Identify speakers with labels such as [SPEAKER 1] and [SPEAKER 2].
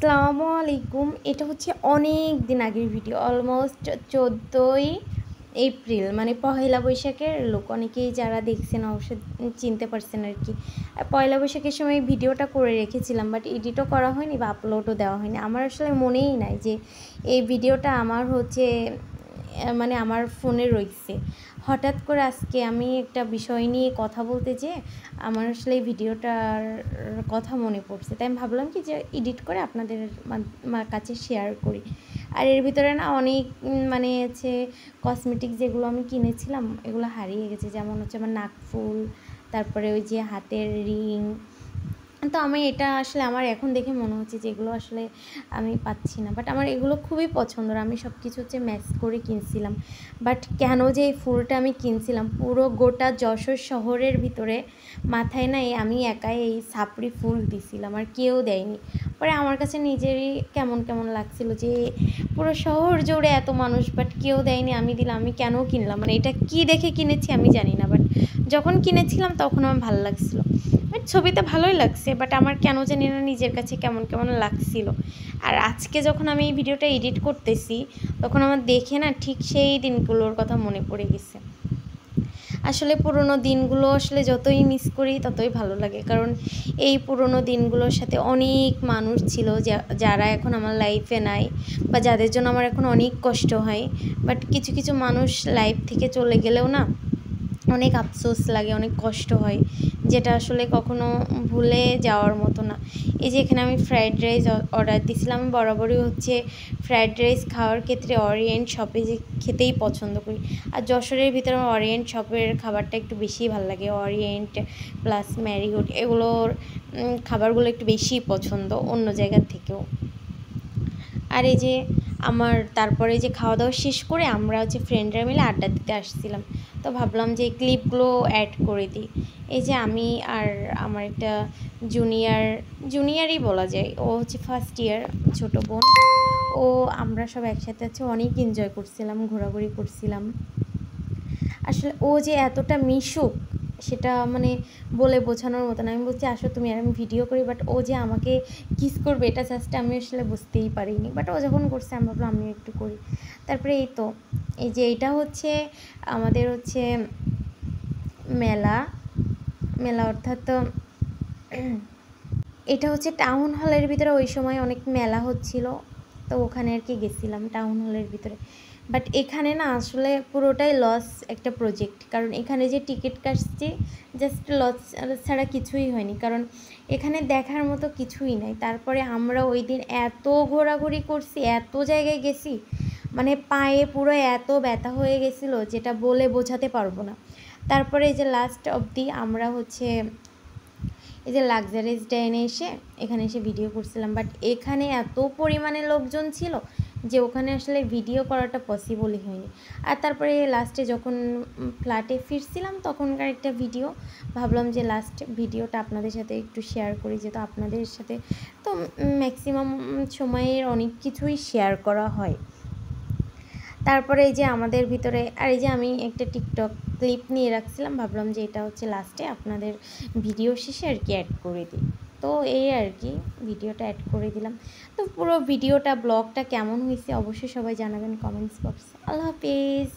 [SPEAKER 1] আসসালামু আলাইকুম। এটা হচ্ছে অনেক দিন আগের ভিডিও, অলমোস্ট 14ই এপ্রিল, মানে পহেলা বৈশাখের লোক। অনেকেই যারা দেখছেন অবশ্যই চিনতে পারছেন আর কি। পয়লা বৈশাখের সময় ভিডিওটা করে রেখেছিলাম, বাট এডিটও করা হয়নি বা আপলোডও দেওয়া হয়নি। আমার আসলে মনেই নাই যে এই ভিডিওটা আমার হচ্ছে মানে আমার ফোনে রয়েছে। হঠাৎ করে আজকে আমি একটা বিষয় নিয়ে কথা বলতে যেয়ে আমার আসলে এই ভিডিওটার কথা মনে পড়ছে, তাই আমি ভাবলাম কি যে এডিট করে আপনাদের কাছে শেয়ার করি। আর এর ভিতরে না অনেক মানে হচ্ছে কসমেটিক যেগুলো আমি কিনেছিলাম এগুলো হারিয়ে গেছে, যেমন হচ্ছে আমার নাকফুল, তারপরে ওই যে হাতের রিং। তো আমি এটা আসলে আমার এখন দেখে মনে হচ্ছে যে এগুলো আসলে আমি পাচ্ছি না, বাট আমার এগুলো খুবই পছন্দের। আমি সব কিছু হচ্ছে ম্যাচ করে কিনছিলাম, বাট কেন যে এই ফুলটা আমি কিনছিলাম পুরো গোটা যশোর শহরের ভিতরে মাথায় নাই আমি একাই এই সাপড়ি ফুল দিছিলাম, আর কেউ দেয়নি। পরে আমার কাছে নিজেরই কেমন কেমন লাগছিল যে পুরো শহর জুড়ে এত মানুষ, বাট কেউ দেয়নি, আমি দিলাম। আমি কেন কিনলাম, মানে এটা কি দেখে কিনেছি আমি জানি না, বাট যখন কিনেছিলাম তখন আমার ভালো লাগছিলো। বাট ছবিতে ভালোই লাগছে, বাট আমার কেন জানি না নিজের কাছে কেমন কেমন লাগছিল। আর আজকে যখন আমি এই ভিডিওটা এডিট করতেছি তখন আমার দেখে না ঠিক সেই দিনগুলোর কথা মনে পড়ে গেছে। আসলে পুরনো দিনগুলো আসলে যতই মিস করি ততই ভালো লাগে, কারণ এই পুরনো দিনগুলোর সাথে অনেক মানুষ ছিল যারা এখন আমার লাইফে নাই, বা যাদের জন্য আমার এখন অনেক কষ্ট হয়। বাট কিছু কিছু মানুষ লাইফ থেকে চলে গেলেও না অনেক আফসোস লাগে, অনেক কষ্ট হয়, যেটা আসলে কখনো ভুলে যাওয়ার মতো না। এই যে এখানে আমি ফ্রায়েড রাইস অর্ডার দিয়েছিলাম। আমি বরাবরই হচ্ছে ফ্রায়েড রাইস খাওয়ার ক্ষেত্রে অরিয়েন্ট শপে যে খেতেই পছন্দ করি। আর যশোরের ভিতরে আমার অরিয়েন্ট শপের খাবারটা একটু বেশিই ভালো লাগে। অরিয়েন্ট প্লাস ম্যারিগোল্ড এগুলোর খাবারগুলো একটু বেশিই পছন্দ অন্য জায়গার থেকেও। আর এই যে আমার তারপরে যে খাওয়া দাওয়া শেষ করে আমরা হচ্ছে ফ্রেন্ডরা মিলে আড্ডা দিতে আসছিলাম, তো ভাবলাম যে এই ক্লিপগুলো অ্যাড করে দিই। এই যে আমি আর আমার একটা জুনিয়রই বলা যায়, ও হচ্ছে ফার্স্ট ইয়ার ছোটো বোন। ও আমরা সব একসাথে আছে, অনেক এনজয় করছিলাম, ঘোরাঘুরি করছিলাম। আসলে ও যে এতটা মিশুক সেটা মানে বলে বোঝানোর মতো না। আমি বলছি আসো তুমি, আর আমি ভিডিও করি, বাট ও যে আমাকে কিস করবে এটা জাস্ট আমি আসলে বুঝতেই পারিনি, বাট ও যখন করছে আমি ভাবলাম আমিও একটু করি। তারপরে এই তো এই যে এইটা হচ্ছে আমাদের হচ্ছে মেলা মেলা অর্থাৎ তো এটা হচ্ছে টাউন হলের ভিতরে ওই সময় অনেক মেলা হচ্ছিল, তো ওখানে আর কি গেছিলাম টাউন হলের ভিতরে। বাট এখানে না আসলে পুরোটাই লস একটা প্রজেক্ট, কারণ এখানে যে টিকিট কাটছি জাস্ট লস ছাড়া কিছুই হয়নি, কারণ এখানে দেখার মতো কিছুই নাই। তারপরে আমরা ওই দিন এত ঘোরাঘুরি করছি, এত জায়গায় গেছি, মানে পায়ে পুরো এত ব্যথা হয়ে গেছিলো যেটা বলে বোঝাতে পারবো না। তারপরে এই যে লাস্ট অবধি আমরা হচ্ছে এই যে লাক্সারিস ডাইনে এখানে এসে ভিডিও করছিলাম, বাট এখানে এত পরিমাণে লোকজন ছিল যে ওখানে আসলে ভিডিও করাটা পসিবলই হয়নি। আর তারপরে লাস্টে যখন ফ্ল্যাটে ফিরছিলাম তখনকার একটা ভিডিও, ভাবলাম যে লাস্ট ভিডিওটা আপনাদের সাথে একটু শেয়ার করি, যেহেতু আপনাদের সাথে তো ম্যাক্সিমাম সময়ের অনেক কিছুই শেয়ার করা হয়। তারপরে এই যে আমাদের ভিতরে, আর এই যে আমি একটা টিকটক ক্লিপ নিয়ে রাখছিলাম, ভাবলাম যে এটা হচ্ছে লাস্টে আপনাদের ভিডিও শেষে আর কি অ্যাড করে দিই। তো এই আর কি ভিডিওটা অ্যাড করে দিলাম। তো পুরো ভিডিওটা ব্লগটা কেমন হয়েছে অবশ্যই সবাই জানাবেন কমেন্টস বক্সে। আল্লাহ হাফিজ।